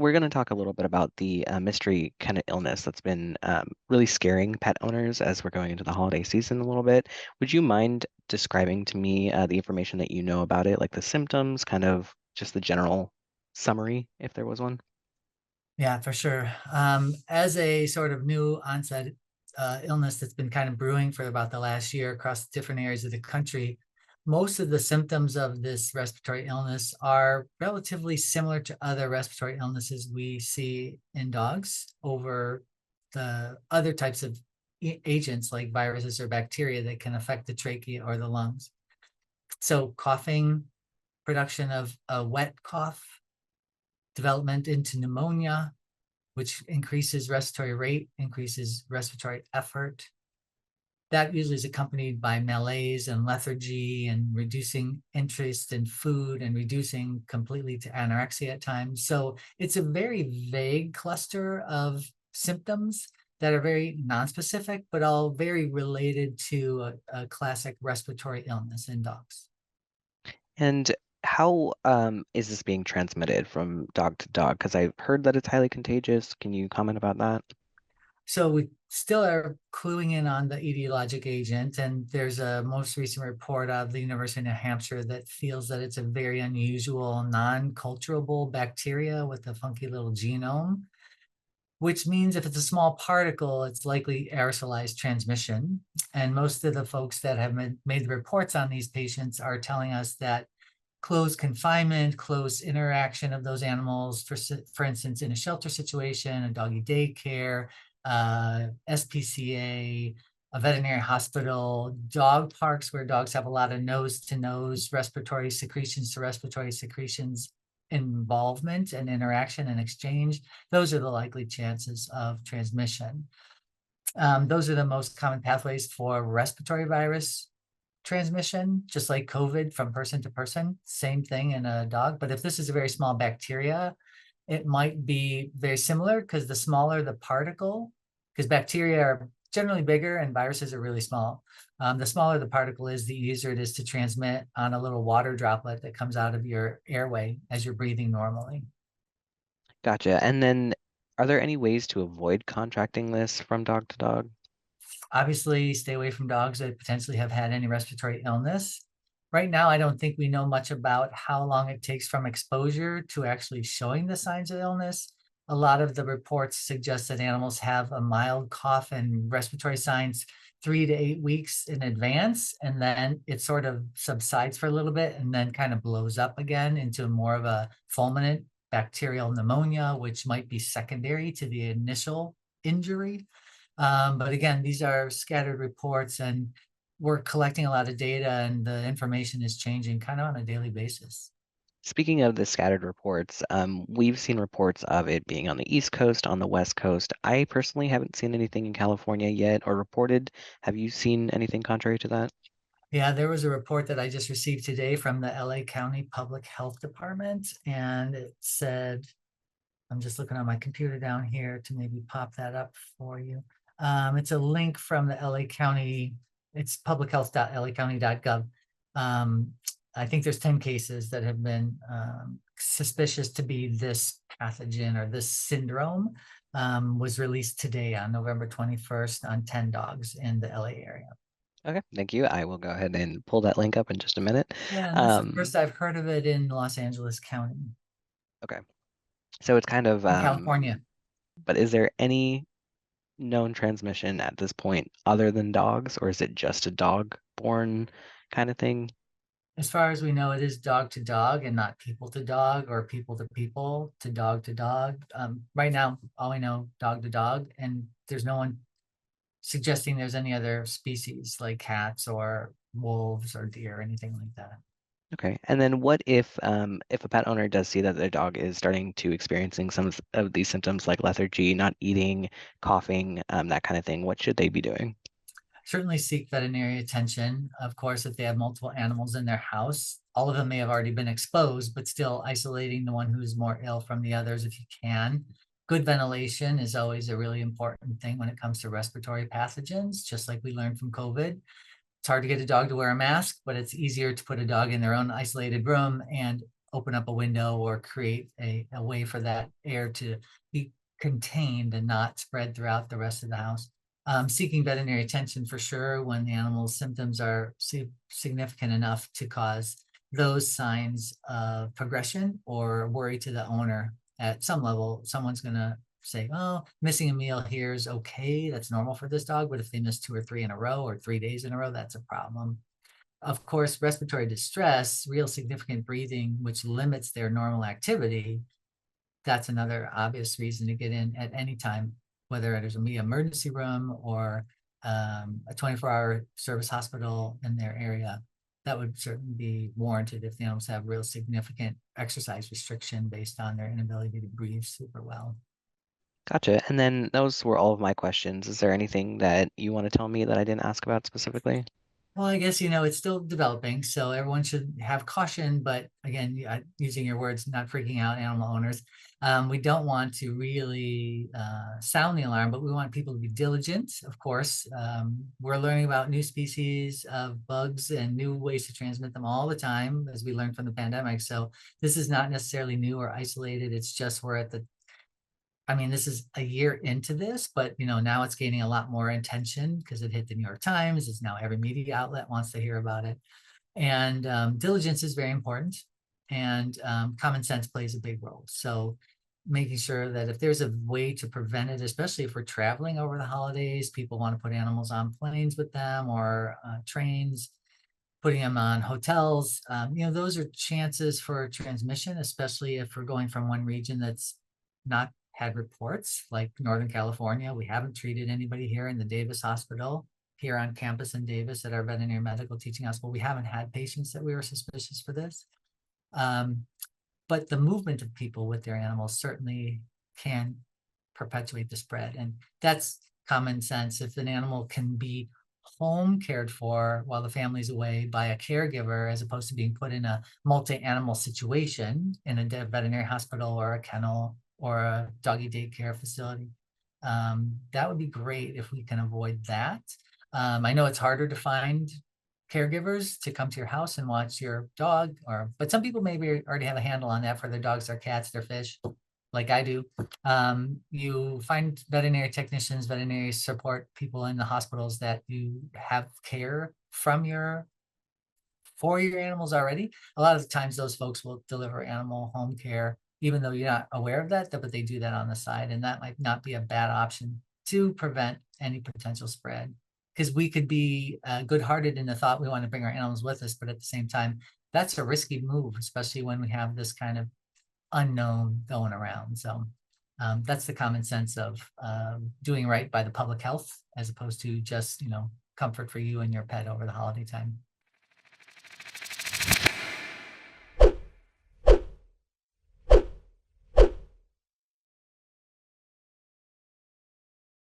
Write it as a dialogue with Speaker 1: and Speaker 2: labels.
Speaker 1: we're going to talk a little bit about the mystery kind of illness that's been really scaring pet owners as we're going into the holiday season a little bit. Would you mind describing to me the information that you know about it, like the symptoms, kind of just the general summary, if there was one?
Speaker 2: Yeah, for sure. As a sort of new onset illness that's been kind of brewing for about the last year across different areas of the country, most of the symptoms of this respiratory illness are relatively similar to other respiratory illnesses we see in dogs over the other types of agents like viruses or bacteria that can affect the trachea or the lungs. So coughing, production of a wet cough, development into pneumonia, which increases respiratory rate, increases respiratory effort. That usually is accompanied by malaise and lethargy and reducing interest in food and reducing completely to anorexia at times. So it's a very vague cluster of symptoms that are very nonspecific, but all very related to a classic respiratory illness in dogs.
Speaker 1: And how is this being transmitted from dog to dog? Because I've heard that it's highly contagious. Can you comment about that?
Speaker 2: So we still are cluing in on the etiologic agent, and there's a most recent report of the University of New Hampshire that feels that it's a very unusual, non-culturable bacteria with a funky little genome, which means if it's a small particle, it's likely aerosolized transmission. And most of the folks that have made the reports on these patients are telling us that close confinement, close interaction of those animals, for instance, in a shelter situation, a doggy daycare, SPCA, a veterinary hospital, dog parks where dogs have a lot of nose-to-nose respiratory secretions to respiratory secretions involvement and interaction and exchange. Those are the likely chances of transmission. Those are the most common pathways for respiratory virus transmission, just like COVID from person to person, same thing in a dog. But if this is a very small bacteria, it might be very similar because the smaller the particle, because bacteria are generally bigger and viruses are really small. The smaller the particle is, the easier it is to transmit on a little water droplet that comes out of your airway as you're breathing normally.
Speaker 1: Gotcha. And then are there any ways to avoid contracting this from dog to dog?
Speaker 2: Obviously, stay away from dogs that potentially have had any respiratory illness. Right now, I don't think we know much about how long it takes from exposure to actually showing the signs of illness. A lot of the reports suggest that animals have a mild cough and respiratory signs 3 to 8 weeks in advance, and then it sort of subsides for a little bit and then kind of blows up again into more of a fulminant bacterial pneumonia, which might be secondary to the initial injury. But again, these are scattered reports and we're collecting a lot of data and the information is changing kind of on a daily basis.
Speaker 1: Speaking of the scattered reports, we've seen reports of it being on the East Coast, on the West Coast. I personally haven't seen anything in California yet or reported. Have you seen anything contrary to that?
Speaker 2: Yeah, there was a report that I just received today from the LA County Public Health Department, and it said, I'm just looking on my computer down here to maybe pop that up for you. It's a link from the LA County, it's publichealth.lacounty.gov. Um, I think there's 10 cases that have been suspicious to be this pathogen or this syndrome, was released today on November 21st on 10 dogs in the LA area.
Speaker 1: Okay, thank you. I will go ahead and pull that link up in just a minute.
Speaker 2: Yeah, and that's the
Speaker 1: Um,
Speaker 2: first I've heard of it in Los Angeles County
Speaker 1: okay, so it's kind of,
Speaker 2: in California.
Speaker 1: but is there any known transmission at this point other than dogs, or is it just a dog-borne kind of thing?
Speaker 2: As far as we know, it is dog to dog and not people to dog or people to people to dog to dog. Right now, all we know, dog to dog, and there's no one suggesting there's any other species like cats or wolves or deer or anything like that.
Speaker 1: Okay, and then what if a pet owner does see that their dog is starting to experiencing some of these symptoms like lethargy, not eating, coughing, that kind of thing? What should they be doing?
Speaker 2: Certainly seek veterinary attention. Of course, if they have multiple animals in their house, all of them may have already been exposed, but still isolating the one who's more ill from the others if you can. Good ventilation is always a really important thing when it comes to respiratory pathogens, just like we learned from COVID. It's hard to get a dog to wear a mask, but it's easier to put a dog in their own isolated room and open up a window or create a way for that air to be contained and not spread throughout the rest of the house. Seeking veterinary attention for sure when the animal's symptoms are significant enough to cause those signs of progression or worry to the owner. At some level, someone's going to say, oh, missing a meal here is okay. That's normal for this dog. But if they miss 2 or 3 in a row or 3 days in a row, that's a problem. Of course, respiratory distress, real significant breathing, which limits their normal activity, that's another obvious reason to get in at any time, whether it is an emergency room or a 24-hour service hospital in their area. That would certainly be warranted if the animals have real significant exercise restriction based on their inability to breathe super well.
Speaker 1: Gotcha. And then those were all of my questions. Is there anything that you want to tell me that I didn't ask about specifically?
Speaker 2: Well, I guess, it's still developing, so everyone should have caution, but again, using your words, not freaking out animal owners. We don't want to really sound the alarm, but we want people to be diligent, of course. We're learning about new species of bugs and new ways to transmit them all the time, as we learned from the pandemic. So this is not necessarily new or isolated. It's just we're at this is a year into this, but now it's gaining a lot more attention because it hit the New York Times. It's now every media outlet wants to hear about it. And diligence is very important, and common sense plays a big role. So making sure that if there's a way to prevent it, especially if we're traveling over the holidays, people want to put animals on planes with them or trains, putting them on hotels, those are chances for transmission, especially if we're going from one region that's not had reports, like Northern California. We haven't treated anybody here in the Davis Hospital, here on campus in Davis at our veterinary medical teaching hospital. We haven't had patients that we were suspicious for this. But the movement of people with their animals certainly can perpetuate the spread. And that's common sense. If an animal can be home cared for while the family's away by a caregiver, as opposed to being put in a multi-animal situation in a veterinary hospital or a kennel or a doggy daycare facility, that would be great if we can avoid that. I know it's harder to find caregivers to come to your house and watch your dog, but some people maybe already have a handle on that for their dogs, their cats, their fish, like I do. You find veterinary technicians, veterinary support people in the hospitals that you have care for your animals already. A lot of the times those folks will deliver animal home care, even though you're not aware of that, but they do that on the side. And that might not be a bad option to prevent any potential spread. Because we could be good-hearted in the thought we want to bring our animals with us, but at the same time, that's a risky move, especially when we have this kind of unknown going around. So that's the common sense of doing right by the public health, as opposed to just, comfort for you and your pet over the holiday time.